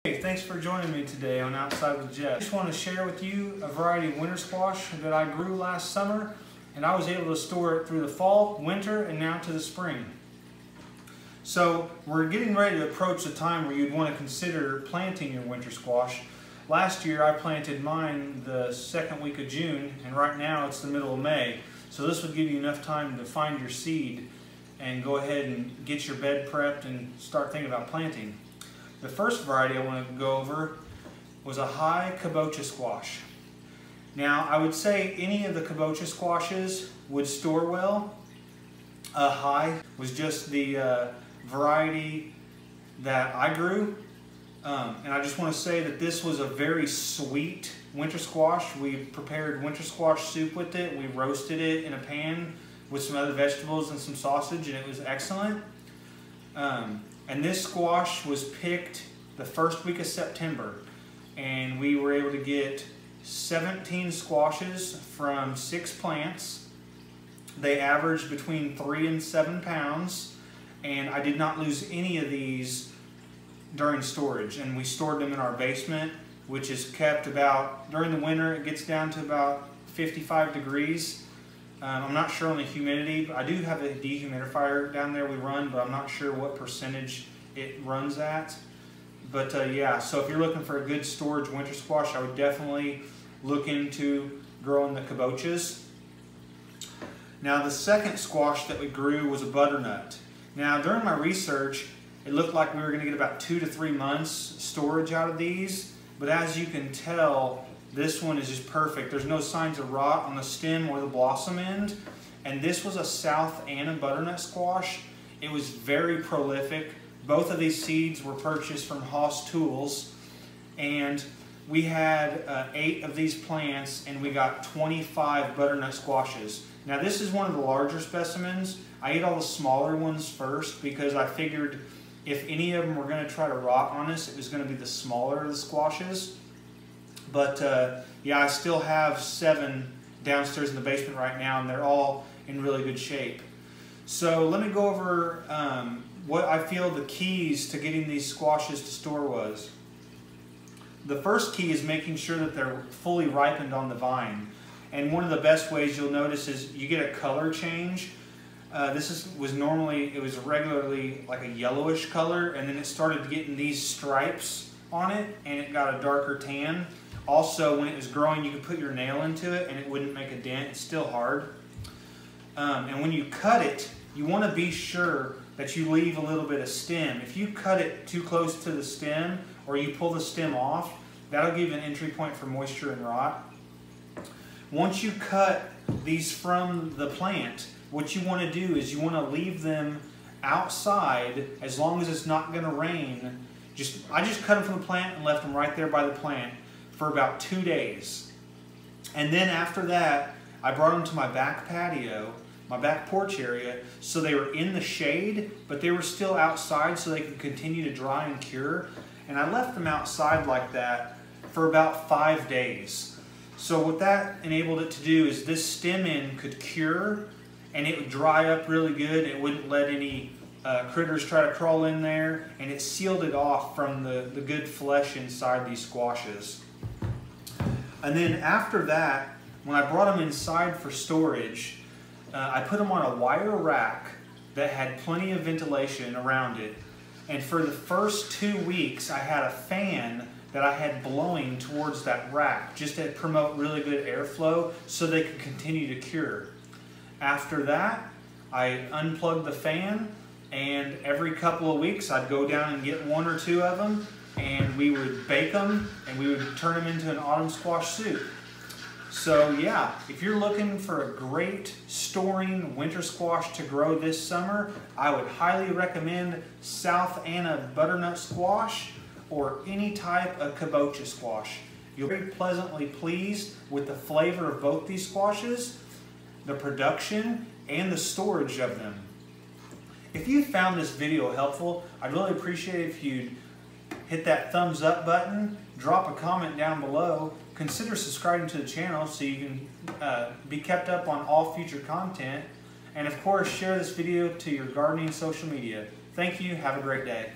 Hey, thanks for joining me today on Outside with Jeff. I just want to share with you a variety of winter squash that I grew last summer, and I was able to store it through the fall, winter, and now to the spring. So we're getting ready to approach the time where you'd want to consider planting your winter squash. Last year I planted mine the second week of June, and right now it's the middle of May. So this would give you enough time to find your seed and go ahead and get your bed prepped and start thinking about planting. The first variety I want to go over was a high Kabocha squash. Now I would say any of the Kabocha squashes would store well. A high was just the variety that I grew. And I just want to say that this was a very sweet winter squash. We prepared winter squash soup with it. We roasted it in a pan with some other vegetables and some sausage, and it was excellent. And this squash was picked the first week of September, and we were able to get 17 squashes from 6 plants. They averaged between 3 and 7 pounds, and I did not lose any of these during storage. And we stored them in our basement, which is kept about, during the winter it gets down to about 55 degrees. I'm not sure on the humidity, but I do have a dehumidifier down there we run, but I'm not sure what percentage it runs at. But yeah, so if you're looking for a good storage winter squash, I would definitely look into growing the Kabochas. Now the second squash that we grew was a butternut. Now during my research, it looked like we were going to get about 2 to 3 months storage out of these, but as you can tell, this one is just perfect. There's no signs of rot on the stem or the blossom end. And this was a South Anna butternut squash. It was very prolific. Both of these seeds were purchased from Haas Tools. And we had 8 of these plants, and we got 25 butternut squashes. Now this is one of the larger specimens. I ate all the smaller ones first because I figured if any of them were going to try to rot on us, it was going to be the smaller of the squashes. But yeah, I still have 7 downstairs in the basement right now, and they're all in really good shape. So let me go over what I feel the keys to getting these squashes to store was. The first key is making sure that they're fully ripened on the vine. And one of the best ways you'll notice is you get a color change. Was regularly like a yellowish color, and then it started getting these stripes on it, and it got a darker tan. Also, when it was growing, you could put your nail into it and it wouldn't make a dent. It's still hard. And when you cut it, you want to be sure that you leave a little bit of stem. If you cut it too close to the stem or you pull the stem off, that'll give you an entry point for moisture and rot. Once you cut these from the plant, what you want to do is you want to leave them outside as long as it's not going to rain. I just cut them from the plant and left them right there by the plant for about 2 days. And then after that, I brought them to my back patio, my back porch area, so they were in the shade, but they were still outside so they could continue to dry and cure. And I left them outside like that for about 5 days. So what that enabled it to do is this stem end could cure, and it would dry up really good. It wouldn't let any critters try to crawl in there, and it sealed it off from the good flesh inside these squashes. And then after that, when I brought them inside for storage, I put them on a wire rack that had plenty of ventilation around it. And for the first 2 weeks, I had a fan that I had blowing towards that rack just to promote really good airflow so they could continue to cure. After that, I unplugged the fan, and every couple of weeks I'd go down and get 1 or 2 of them, and we would bake them and we would turn them into an autumn squash soup. So yeah, if you're looking for a great storing winter squash to grow this summer, I would highly recommend South Anna butternut squash or any type of Kabocha squash. You'll be pleasantly pleased with the flavor of both these squashes, the production, and the storage of them. If you found this video helpful, I'd really appreciate it if you'd hit that thumbs up button, drop a comment down below, consider subscribing to the channel so you can be kept up on all future content, and of course share this video to your gardening social media. Thank you, have a great day.